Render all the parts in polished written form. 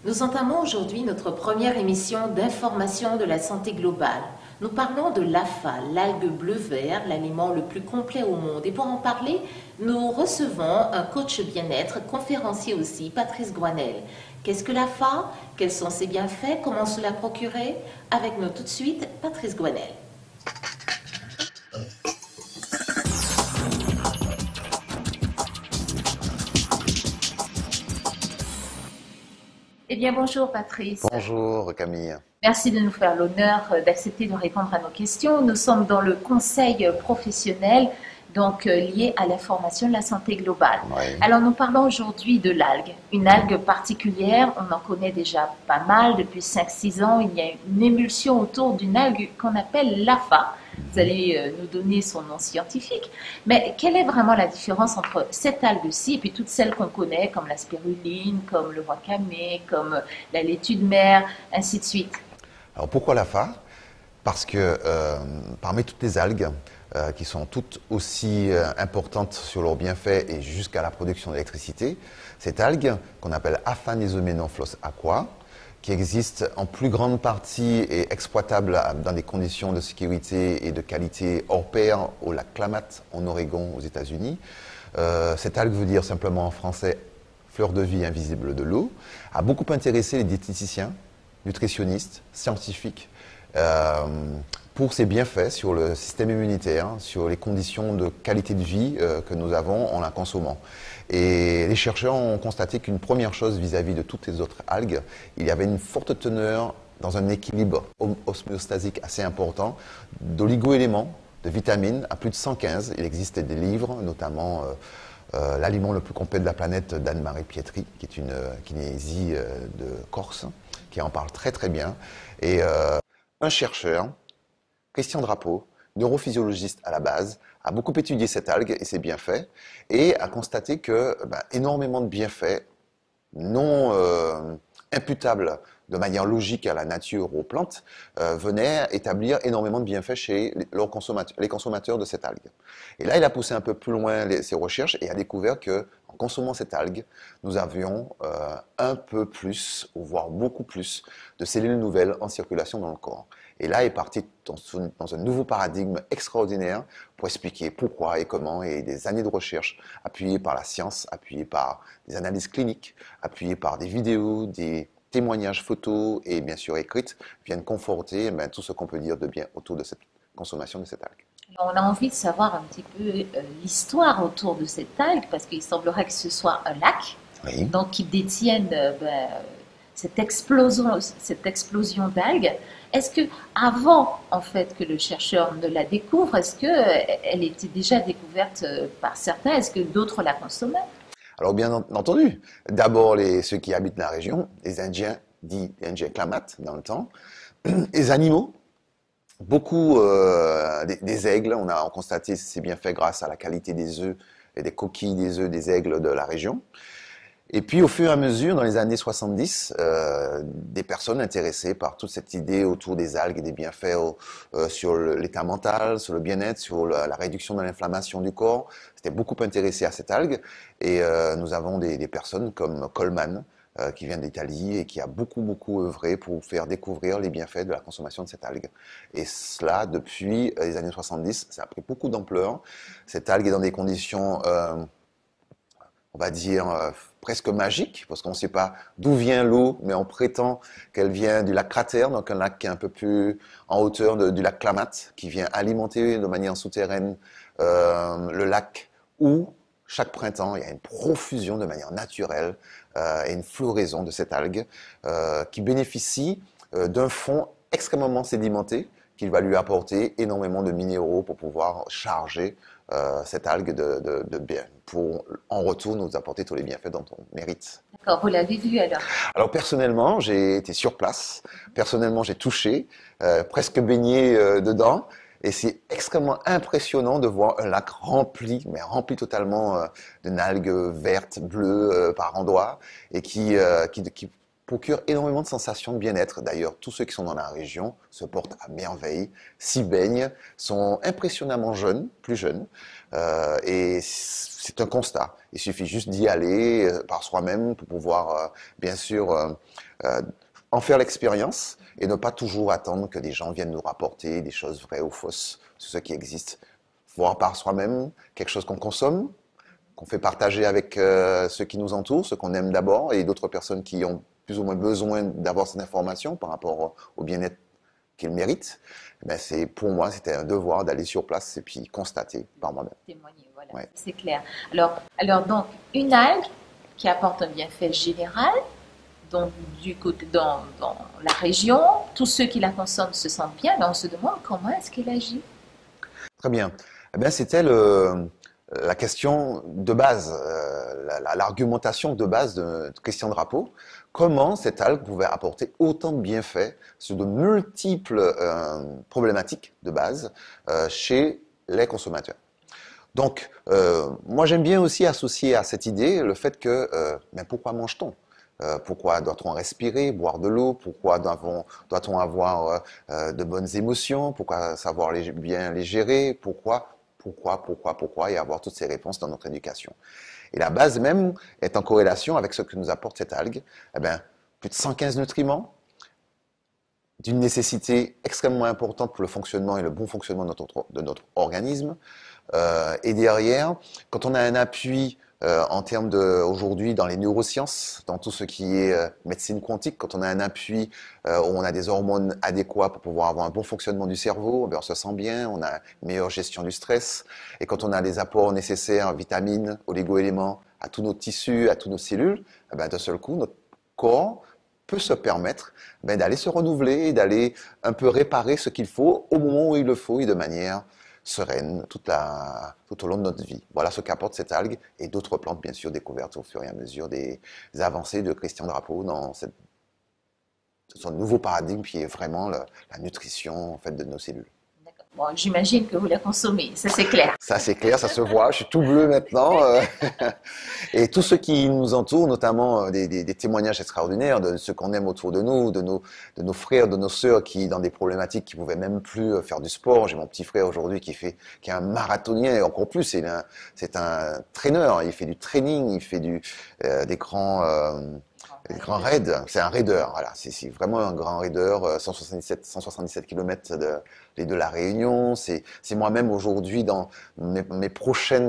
Nous entamons aujourd'hui notre première émission d'information de la santé globale. Nous parlons de l'AFA, l'algue bleu-vert, l'aliment le plus complet au monde. Et pour en parler, nous recevons un coach bien-être, conférencier aussi, Patrice Gouanel. Qu'est-ce que l'AFA? Quels sont ses bienfaits? Comment se la procurer? Avec nous tout de suite, Patrice Gouanel. Eh bien, bonjour Patrice. Bonjour Camille. Merci de nous faire l'honneur d'accepter de répondre à nos questions. Nous sommes dans le conseil professionnel, donc lié à l'information de la santé globale. Oui. Alors, nous parlons aujourd'hui de l'algue, une algue particulière. On en connaît déjà pas mal depuis 5-6 ans. Il y a une émulsion autour d'une algue qu'on appelle l'AFA. Vous allez nous donner son nom scientifique. Mais quelle est vraiment la différence entre cette algue-ci et puis toutes celles qu'on connaît, comme la spiruline, comme le wakame, comme la laitue de mer, ainsi de suite? Alors pourquoi l'AFA? Parce que parmi toutes les algues, qui sont toutes aussi importantes sur leurs bienfaits et jusqu'à la production d'électricité, cette algue qu'on appelle Aphanesomenonphlos aqua, qui existe en plus grande partie et exploitable dans des conditions de sécurité et de qualité hors pair au lac Klamath en Oregon aux États-Unis. Cette algue veut dire simplement en français fleur de vie invisible de l'eau, a beaucoup intéressé les diététiciens, nutritionnistes, scientifiques, pour ses bienfaits sur le système immunitaire, sur les conditions de qualité de vie que nous avons en la consommant. Et les chercheurs ont constaté qu'une première chose vis-à-vis de toutes les autres algues, il y avait une forte teneur dans un équilibre osmostasique assez important d'oligo-éléments, de vitamines à plus de 115. Il existe des livres, notamment L'aliment le plus complet de la planète d'Anne-Marie Pietri, qui est une kinésie de Corse, qui en parle très très bien. Et un chercheur, Christian Drapeau, neurophysiologiste à la base, a beaucoup étudié cette algue et ses bienfaits et a constaté que énormément de bienfaits non imputables de manière logique à la nature ou aux plantes venaient établir énormément de bienfaits chez les consommateurs de cette algue. Et là, il a poussé un peu plus loin ses recherches et a découvert que en consommant cette algue, nous avions un peu plus, ou voire beaucoup plus, de cellules nouvelles en circulation dans le corps. Et là est parti dans un nouveau paradigme extraordinaire pour expliquer pourquoi et comment, et des années de recherche appuyées par la science, appuyées par des analyses cliniques, appuyées par des vidéos, des témoignages photos et bien sûr écrites, viennent conforter tout ce qu'on peut dire de bien autour de cette consommation de cette algue. On a envie de savoir un petit peu l'histoire autour de cette algue, parce qu'il semblerait que ce soit un lac, Oui. donc qui détienne cette explosion d'algues. Est-ce que, avant en fait que le chercheur ne la découvre, est-ce qu'elle était déjà découverte par certains? Est-ce que d'autres la consommaient? Alors bien entendu, d'abord ceux qui habitent la région, les Indiens, dits les Indiens Klamath dans le temps, les animaux, beaucoup des aigles, on a constaté ces bienfaits grâce à la qualité des œufs et des coquilles des œufs des aigles de la région. Et puis au fur et à mesure, dans les années 70, des personnes intéressées par toute cette idée autour des algues et des bienfaits sur l'état mental, sur le bien-être, sur la réduction de l'inflammation du corps, s'étaient beaucoup intéressées à cette algue. Et nous avons des personnes comme Coleman, qui vient d'Italie et qui a beaucoup œuvré pour faire découvrir les bienfaits de la consommation de cette algue. Et cela, depuis les années 70, ça a pris beaucoup d'ampleur. Cette algue est dans des conditions on va dire, presque magique, parce qu'on ne sait pas d'où vient l'eau, mais on prétend qu'elle vient du lac Cratère, donc un lac qui est un peu plus en hauteur du lac Klamath, qui vient alimenter de manière souterraine le lac, où chaque printemps, il y a une profusion de manière naturelle et une floraison de cette algue qui bénéficie d'un fond extrêmement sédimenté, qui va lui apporter énormément de minéraux pour pouvoir charger cette algue de bien, pour en retour nous apporter tous les bienfaits dont on mérite. D'accord, vous l'avez vu alors? Alors personnellement, j'ai été sur place, personnellement j'ai touché, presque baigné dedans, et c'est extrêmement impressionnant de voir un lac rempli, mais rempli totalement d'une algue verte, bleue par endroits, et qui procure énormément de sensations de bien-être. D'ailleurs, tous ceux qui sont dans la région se portent à merveille, s'y baignent, sont impressionnamment jeunes, plus jeunes, et c'est un constat. Il suffit juste d'y aller par soi-même pour pouvoir, bien sûr, en faire l'expérience et ne pas toujours attendre que des gens viennent nous rapporter des choses vraies ou fausses sur ce qui existe. Voir par soi-même quelque chose qu'on consomme, qu'on fait partager avec ceux qui nous entourent, ceux qu'on aime d'abord, et d'autres personnes qui ont plus ou moins besoin d'avoir cette information par rapport au bien-être qu'ils méritent. Ben pour moi, c'était un devoir d'aller sur place et puis constater par moi-même. Témoigner, voilà, Ouais. c'est clair. Alors donc, une algue qui apporte un bienfait général, donc du côté dans la région, tous ceux qui la consomment se sentent bien, mais on se demande comment est-ce qu'elle agit. Très bien. Eh bien, c'était la question de base, l'argumentation de base de Christian Drapeau. Comment cette algue pouvait apporter autant de bienfaits sur de multiples problématiques de base chez les consommateurs. Donc, moi j'aime bien aussi associer à cette idée le fait que, mais pourquoi mange-t-on? Pourquoi doit-on respirer, boire de l'eau? Pourquoi doit-on avoir de bonnes émotions? Pourquoi savoir bien les gérer? Pourquoi et avoir toutes ces réponses dans notre éducation. Et la base même est en corrélation avec ce que nous apporte cette algue. Eh bien, plus de 115 nutriments, d'une nécessité extrêmement importante pour le fonctionnement et le bon fonctionnement de notre organisme. Et derrière, quand on a un appui en termes aujourd'hui dans les neurosciences, dans tout ce qui est médecine quantique, quand on a un appui où on a des hormones adéquats pour pouvoir avoir un bon fonctionnement du cerveau, on se sent bien, on a une meilleure gestion du stress. Et quand on a les apports nécessaires, vitamines, oligo-éléments, à tous nos tissus, à toutes nos cellules, d'un seul coup, notre corps peut se permettre d'aller se renouveler, d'aller un peu réparer ce qu'il faut au moment où il le faut et de manière sereine tout au long de notre vie. Voilà ce qu'apporte cette algue et d'autres plantes, bien sûr, découvertes au fur et à mesure des avancées de Christian Drapeau dans son nouveau paradigme qui est vraiment la nutrition en fait, de nos cellules. Bon, j'imagine que vous la consommez, ça c'est clair. Ça c'est clair, ça se voit, je suis tout bleu maintenant. Et tous ceux qui nous entourent, notamment des témoignages extraordinaires de ceux qu'on aime autour de nous, de nos frères, de nos sœurs qui, dans des problématiques, qui pouvaient même plus faire du sport. J'ai mon petit frère aujourd'hui qui est un marathonien, et encore plus, c'est un traîneur, il fait du training, il fait des grands raids, c'est un raideur, voilà, c'est vraiment un grand raideur, 177 km de la Réunion. C'est moi-même aujourd'hui dans mon prochain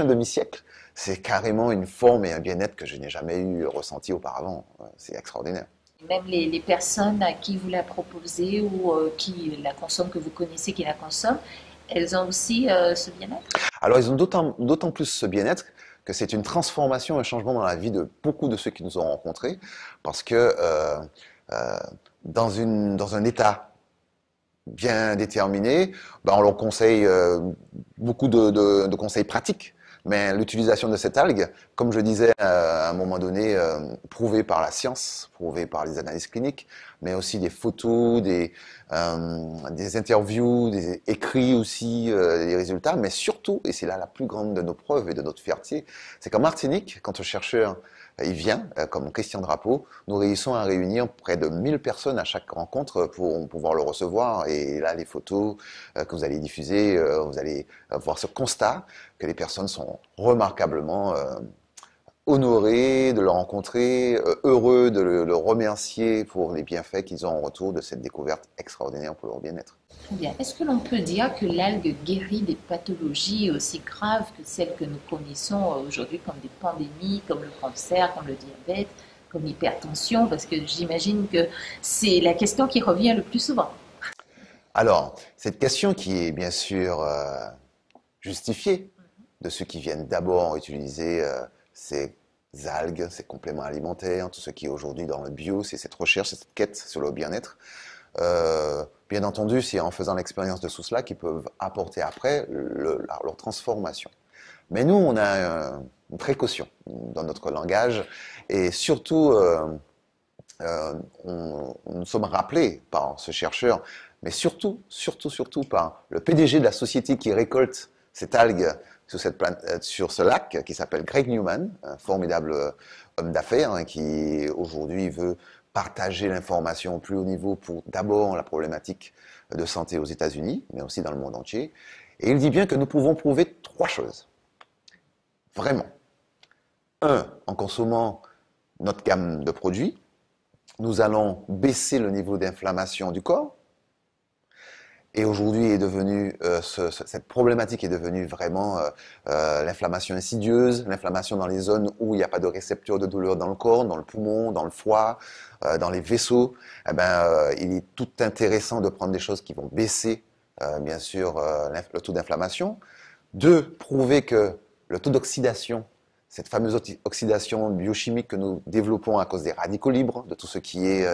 demi-siècle, c'est carrément une forme et un bien-être que je n'ai jamais ressenti auparavant. C'est extraordinaire. Même les personnes à qui vous la proposez ou qui la consomment, que vous connaissez, qui la consomment, elles ont aussi ce bien-être? Alors, ils ont d'autant plus ce bien-être que c'est une transformation, un changement dans la vie de beaucoup de ceux qui nous ont rencontrés, parce que dans un état bien déterminé, on leur conseille beaucoup de conseils pratiques, mais l'utilisation de cette algue, comme je disais à un moment donné, prouvée par la science, prouvée par les analyses cliniques, mais aussi des photos, des interviews, des écrits aussi, des résultats, mais surtout, et c'est là la plus grande de nos preuves et de notre fierté, c'est qu'en Martinique, quand un chercheur il vient, comme Christian Drapeau, nous réussissons à réunir près de 1000 personnes à chaque rencontre pour pouvoir le recevoir. Et là, les photos que vous allez diffuser, vous allez voir ce constat que les personnes sont remarquablement honorés de le rencontrer, heureux de le remercier pour les bienfaits qu'ils ont en retour de cette découverte extraordinaire pour leur bien-être. Très bien. Est-ce que l'on peut dire que l'algue guérit des pathologies aussi graves que celles que nous connaissons aujourd'hui, comme des pandémies, comme le cancer, comme le diabète, comme l'hypertension? Parce que j'imagine que c'est la question qui revient le plus souvent. Alors, cette question qui est bien sûr justifiée de ceux qui viennent d'abord utiliser ces algues, ces compléments alimentaires, tout ce qui est aujourd'hui dans le bio, c'est cette recherche, c'est cette quête sur le bien-être. Bien entendu, c'est en faisant l'expérience de tout cela qu'ils peuvent apporter après leur transformation. Mais nous, on a une précaution dans notre langage et surtout, nous sommes rappelés par ce chercheur, mais surtout par le PDG de la société qui récolte cette algue sur ce lac qui s'appelle Greg Newman, un formidable homme d'affaires hein, qui aujourd'hui veut partager l'information au plus haut niveau pour d'abord la problématique de santé aux États-Unis, mais aussi dans le monde entier. Et il dit bien que nous pouvons prouver 3 choses. Vraiment. 1, en consommant notre gamme de produits, nous allons baisser le niveau d'inflammation du corps. Et aujourd'hui, cette problématique est devenue vraiment l'inflammation insidieuse, l'inflammation dans les zones où il n'y a pas de récepteurs de douleur dans le corps, dans le poumon, dans le foie, dans les vaisseaux. Eh il est tout intéressant de prendre des choses qui vont baisser, bien sûr, le taux d'inflammation. 2, prouver que le taux d'oxydation, cette fameuse oxydation biochimique que nous développons à cause des radicaux libres, de tout ce qui est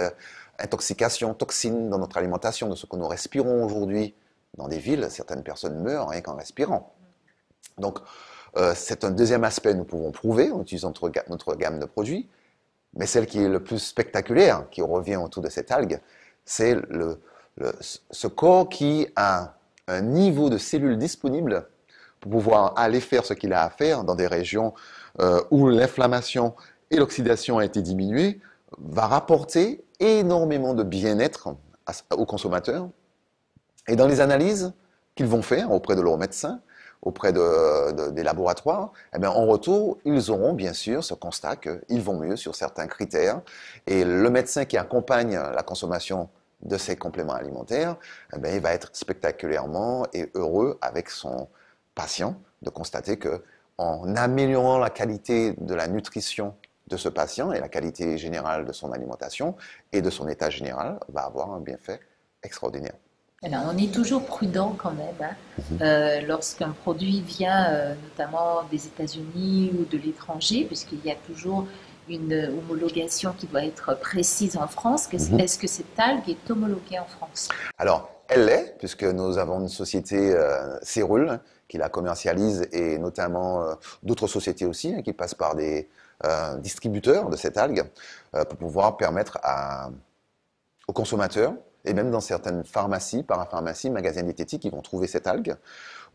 intoxication, toxines dans notre alimentation, de ce que nous respirons aujourd'hui dans des villes. Certaines personnes meurent rien qu'en respirant. Donc, c'est un deuxième aspect que nous pouvons prouver en utilisant notre gamme de produits. Mais celle qui est le plus spectaculaire, qui revient autour de cette algue, c'est ce corps qui a un niveau de cellules disponibles pour pouvoir aller faire ce qu'il a à faire dans des régions où l'inflammation et l'oxydation a été diminuée, va rapporter énormément de bien-être aux consommateurs. Et dans les analyses qu'ils vont faire auprès de leurs médecins, auprès des laboratoires, eh bien, en retour, ils auront bien sûr ce constat qu'ils vont mieux sur certains critères. Et le médecin qui accompagne la consommation de ces compléments alimentaires, eh bien, il va être spectaculairement et heureux avec son patient de constater que en améliorant la qualité de la nutrition de ce patient et la qualité générale de son alimentation et de son état général, va avoir un bienfait extraordinaire. Alors, on est toujours prudent quand même lorsqu'un produit vient notamment des États-Unis ou de l'étranger, puisqu'il y a toujours une homologation qui doit être précise en France. Est-ce que cette algue est homologuée en France? Alors, elle l'est, puisque nous avons une société Cérule qui la commercialise et notamment d'autres sociétés aussi qui passent par des distributeurs de cette algue pour pouvoir permettre aux consommateurs et même dans certaines pharmacies, parapharmacies, magasins diététiques, ils vont trouver cette algue.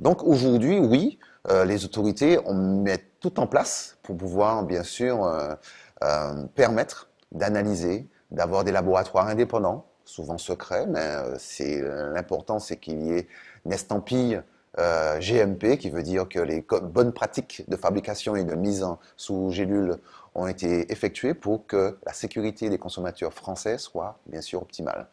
Donc aujourd'hui, oui, les autorités mettent tout en place pour pouvoir, bien sûr, permettre d'analyser, d'avoir des laboratoires indépendants, souvent secrets, mais l'important, c'est qu'il y ait une estampille GMP, qui veut dire que les bonnes pratiques de fabrication et de mise sous gélule ont été effectuées pour que la sécurité des consommateurs français soit, bien sûr, optimale.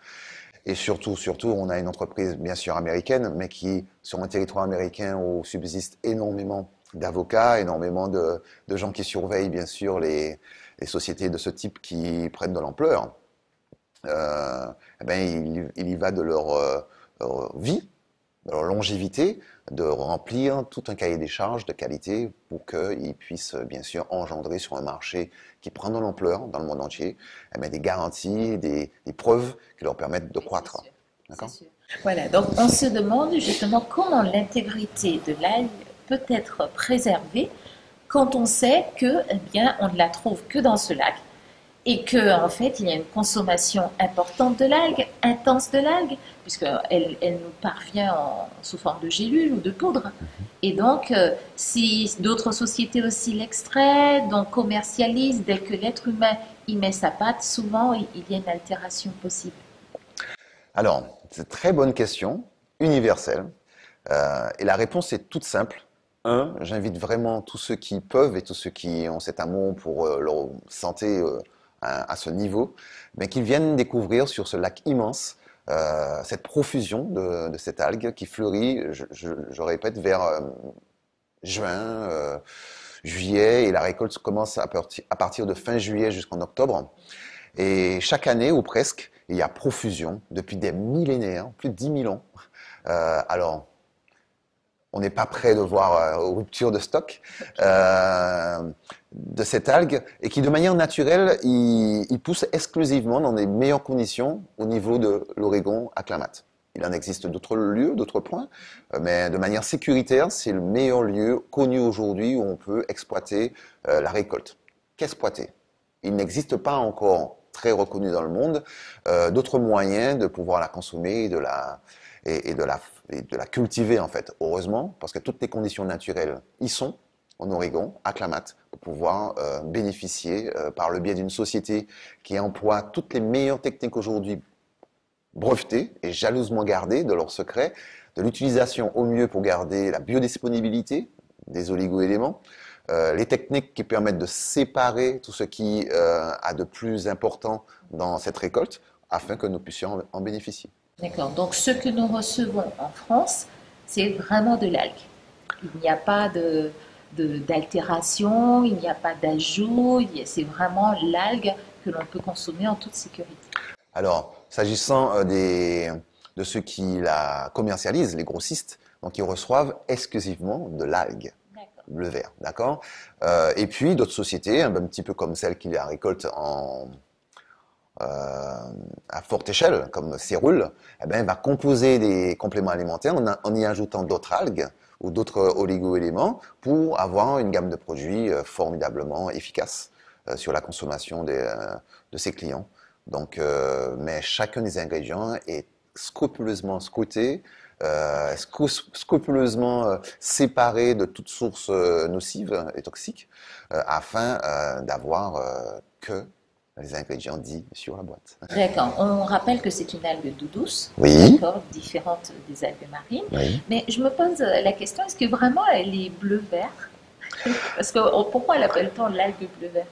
Et surtout, on a une entreprise, bien sûr, américaine, mais qui, sur un territoire américain où subsiste énormément d'avocats, énormément de gens qui surveillent, bien sûr, les sociétés de ce type qui prennent de l'ampleur, il y va de leur vie, de leur longévité, de remplir tout un cahier des charges de qualité pour qu'ils puissent, bien sûr, engendrer sur un marché qui prend de l'ampleur dans le monde entier, des garanties, des preuves qui leur permettent de croître. D'accord ? Voilà, donc on se demande justement comment l'intégrité de l'algue peut être préservée quand on sait que, eh bien, on ne la trouve que dans ce lac et qu'en fait, il y a une consommation importante de l'algue, intense de l'algue, puisqu'elle nous parvient sous forme de gélules ou de poudre. Et donc, si d'autres sociétés aussi l'extraient, donc commercialisent, dès que l'être humain y met sa patte, souvent, il y a une altération possible. Alors, c'est une très bonne question, universelle. Et la réponse est toute simple. J'invite vraiment tous ceux qui peuvent et tous ceux qui ont cet amour pour leur santé à ce niveau, mais qu'ils viennent découvrir sur ce lac immense cette profusion de cette algue qui fleurit, je répète, vers juin, juillet, et la récolte commence à partir de fin juillet jusqu'en octobre. Et chaque année, ou presque, il y a profusion depuis des millénaires, plus de 10 000 ans. Alors, on n'est pas prêt de voir rupture de stock de cette algue et qui, de manière naturelle, il pousse exclusivement dans les meilleures conditions au niveau de l'Oregon à Klamath. Il en existe d'autres lieux, d'autres points, mais de manière sécuritaire, c'est le meilleur lieu connu aujourd'hui où on peut exploiter la récolte. Qu'exploiter? Il n'existe pas encore très reconnu dans le monde d'autres moyens de pouvoir la consommer et de la et de la cultiver en fait, heureusement, parce que toutes les conditions naturelles y sont, en Oregon, à Klamath, pour pouvoir bénéficier par le biais d'une société qui emploie toutes les meilleures techniques aujourd'hui brevetées et jalousement gardées de leurs secrets, de l'utilisation au mieux pour garder la biodisponibilité des oligo-éléments, les techniques qui permettent de séparer tout ce qui a de plus important dans cette récolte afin que nous puissions en bénéficier. D'accord. Donc, ce que nous recevons en France, c'est vraiment de l'algue. Il n'y a pas d'altération, il n'y a pas d'ajout, c'est vraiment l'algue que l'on peut consommer en toute sécurité. Alors, s'agissant de ceux qui la commercialisent, les grossistes, donc ils reçoivent exclusivement de l'algue bleu vert, d'accord. Et puis d'autres sociétés, un petit peu comme celle qui la récolte à forte échelle, comme Cérule, eh ben, va composer des compléments alimentaires en y ajoutant d'autres algues ou d'autres oligo-éléments pour avoir une gamme de produits formidablement efficace sur la consommation de ses clients. Donc, mais chacun des ingrédients est scrupuleusement scruté, scrupuleusement séparé de toute source nocive et toxique, afin d'avoir que les ingrédients dits sur la boîte. D'accord. On rappelle que c'est une algue d'eau douce, oui. D'accord, différente des algues marines. Oui. Mais je me pose la question, est-ce que vraiment elle est bleu-vert? Parce que pourquoi l'appelle-t-on l'algue bleu-vert?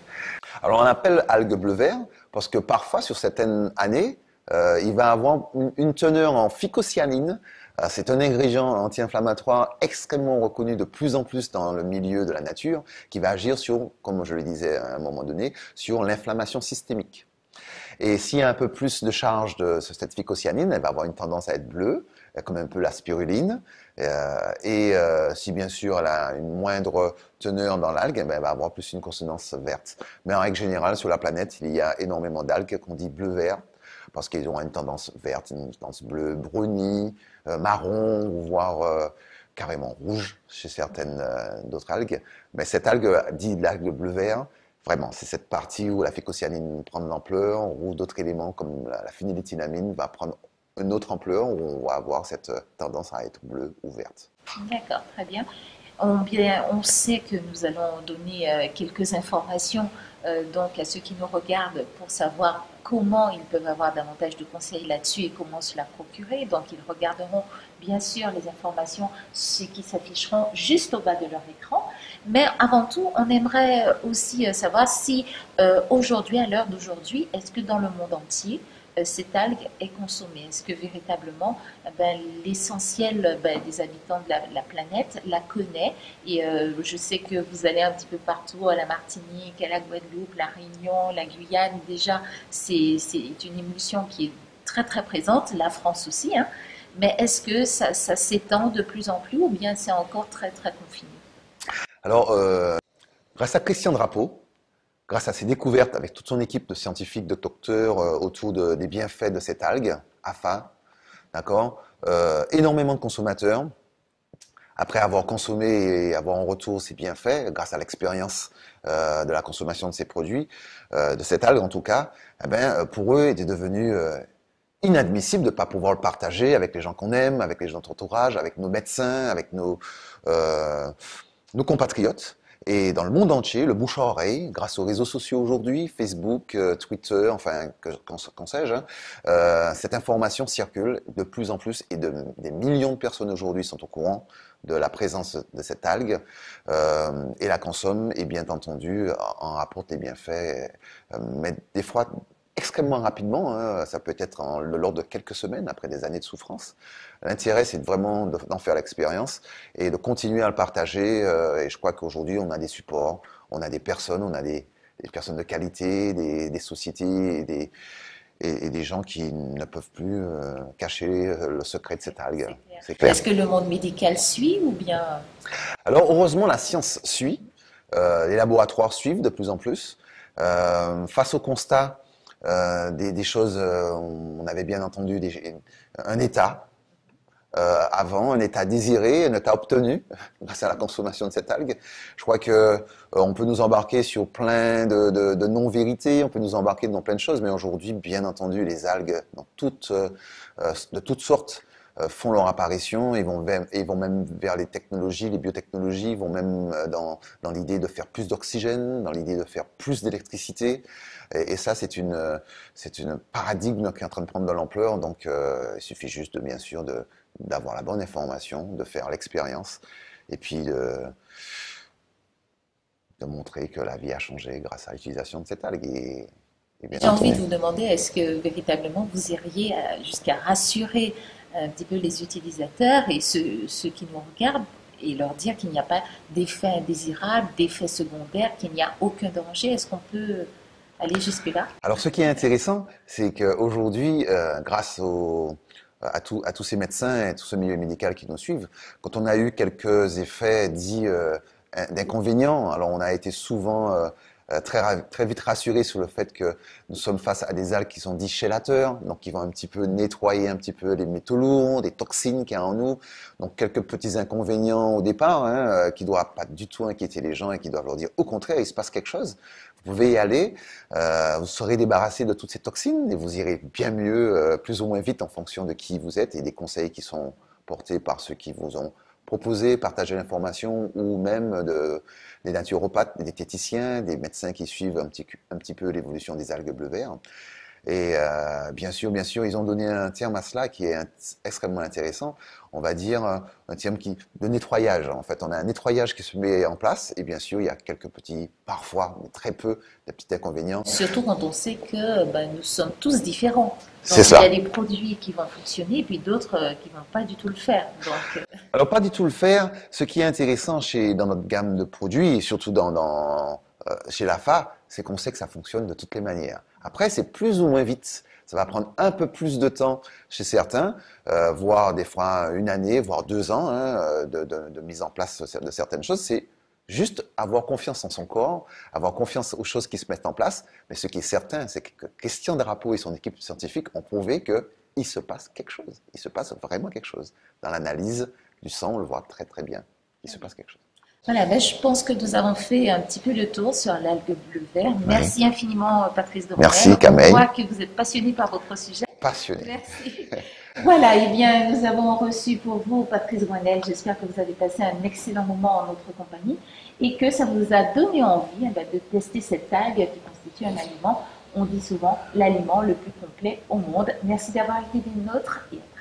Alors on appelle algue bleu-vert parce que parfois sur certaines années, il va avoir une teneur en phycocyanine. C'est un ingrédient anti-inflammatoire extrêmement reconnu de plus en plus dans le milieu de la nature, qui va agir sur, comme je le disais à un moment donné, sur l'inflammation systémique. Et s'il y a un peu plus de charge de cette phycocyanine, elle va avoir une tendance à être bleue, comme un peu la spiruline. Si bien sûr elle a une moindre teneur dans l'algue, elle va avoir plus une consonance verte. Mais en règle générale, sur la planète, il y a énormément d'algues qu'on dit bleu-vert, parce qu'ils ont une tendance verte, une tendance bleue, brunie, marron, voire carrément rouge chez certaines d'autres algues. Mais cette algue, dit l'algue bleu-vert, vraiment, c'est cette partie où la phycocyanine prend de l'ampleur, où d'autres éléments comme la phényléthylamine va prendre une autre ampleur, où on va avoir cette tendance à être bleue ou verte. D'accord, très bien. On sait que nous allons donner quelques informations donc à ceux qui nous regardent pour savoir comment ils peuvent avoir davantage de conseils là-dessus et comment se la procurer. Donc ils regarderont bien sûr les informations qui s'afficheront juste au bas de leur écran. Mais avant tout, on aimerait aussi savoir si aujourd'hui, à l'heure d'aujourd'hui, est-ce que dans le monde entier, cette algue est consommée? Est-ce que véritablement l'essentiel des habitants de la planète la connaît? Et je sais que vous allez un petit peu partout, à la Martinique, à la Guadeloupe, la Réunion, la Guyane. Déjà, c'est une émulsion qui est très très présente, la France aussi. Hein. Mais est-ce que ça s'étend de plus en plus ou bien c'est encore très très confiné? Alors, grâce à Christian Drapeau, grâce à ses découvertes avec toute son équipe de scientifiques, de docteurs autour des bienfaits de cette algue, AFA, d'accord, énormément de consommateurs, après avoir consommé et avoir en retour ses bienfaits, grâce à l'expérience de la consommation de ces produits, de cette algue en tout cas, pour eux, il est devenu inadmissible de ne pas pouvoir le partager avec les gens qu'on aime, avec les gens de notre entourage, avec nos médecins, avec nos compatriotes. Et dans le monde entier, le bouche à oreille, grâce aux réseaux sociaux aujourd'hui, Facebook, Twitter, enfin, qu'en sais-je, cette information circule de plus en plus et des millions de personnes aujourd'hui sont au courant de la présence de cette algue et la consomment et bien entendu en rapporte des bienfaits, mais des fois extrêmement rapidement, hein, ça peut être l'ordre de quelques semaines après des années de souffrance. L'intérêt, c'est vraiment d'en faire l'expérience et de continuer à le partager. Et je crois qu'aujourd'hui, on a des supports, on a des personnes, on a des personnes de qualité, des sociétés et des gens qui ne peuvent plus cacher le secret de cette algue. C'est clair. Est-ce que le monde médical suit ou bien... Alors, heureusement, la science suit. Les laboratoires suivent de plus en plus. Face au constat des choses, on avait bien entendu un état avant, un état désiré, un état obtenu grâce à la consommation de cette algue. Je crois que on peut nous embarquer sur plein de non-vérités, on peut nous embarquer dans plein de choses, mais aujourd'hui, bien entendu, les algues de toutes sortes font leur apparition et vont même vers les technologies, les biotechnologies, vont même dans l'idée de faire plus d'oxygène, dans l'idée de faire plus d'électricité. Et ça, c'est une paradigme qui est en train de prendre de l'ampleur. Donc, il suffit juste, bien sûr, d'avoir la bonne information, de faire l'expérience, et puis de montrer que la vie a changé grâce à l'utilisation de cette algue. J'ai envie de vous demander, est-ce que véritablement vous iriez jusqu'à rassurer un petit peu les utilisateurs et ceux qui nous regardent et leur dire qu'il n'y a pas d'effets indésirables, d'effets secondaires, qu'il n'y a aucun danger? Est-ce qu'on peut aller jusque-là? Alors, ce qui est intéressant, c'est qu'aujourd'hui, grâce à tous ces médecins et tout ce milieu médical qui nous suivent, quand on a eu quelques effets dits d'inconvénients, alors on a été souvent très vite rassuré sur le fait que nous sommes face à des algues qui sont dits chélateurs, donc qui vont un petit peu nettoyer un petit peu les métaux lourds, des toxines qu'il y a en nous, donc quelques petits inconvénients au départ, qui ne doivent pas du tout inquiéter les gens et qui doivent leur dire au contraire, il se passe quelque chose. Vous pouvez y aller, vous serez débarrassé de toutes ces toxines et vous irez bien mieux, plus ou moins vite en fonction de qui vous êtes et des conseils qui sont portés par ceux qui vous ont proposé, partager l'information, ou même des naturopathes, des diététiciens, des médecins qui suivent un petit peu l'évolution des algues bleu vert. Et bien sûr, ils ont donné un terme à cela qui est extrêmement intéressant. On va dire un terme de nettoyage. En fait, on a un nettoyage qui se met en place, et bien sûr, il y a quelques petits, parfois, mais très peu, de petits inconvénients. Surtout quand on sait que nous sommes tous différents. C'est ça. Il y a des produits qui vont fonctionner, et puis d'autres qui vont pas du tout le faire. Donc, Alors, pas du tout le faire. Ce qui est intéressant dans notre gamme de produits, et surtout chez l'AFA, c'est qu'on sait que ça fonctionne de toutes les manières. Après, c'est plus ou moins vite. Ça va prendre un peu plus de temps chez certains, voire des fois 1 année, voire 2 ans de mise en place de certaines choses. C'est juste avoir confiance en son corps, avoir confiance aux choses qui se mettent en place. Mais ce qui est certain, c'est que Christian Drapeau et son équipe scientifique ont prouvé qu'il se passe quelque chose. Il se passe vraiment quelque chose. Dans l'analyse du sang, on le voit très très bien. Il se passe quelque chose. Voilà, ben je pense que nous avons fait un petit peu le tour sur l'algue bleu-vert. Merci infiniment, Patrice de Roumaine. Merci, Camille. On voit que vous êtes passionné par votre sujet. Passionné. Merci. Voilà, eh bien, nous avons reçu pour vous Patrice Roumaine. J'espère que vous avez passé un excellent moment en notre compagnie et que ça vous a donné envie de tester cette algue qui constitue un aliment. On dit souvent l'aliment le plus complet au monde. Merci d'avoir été des nôtres et à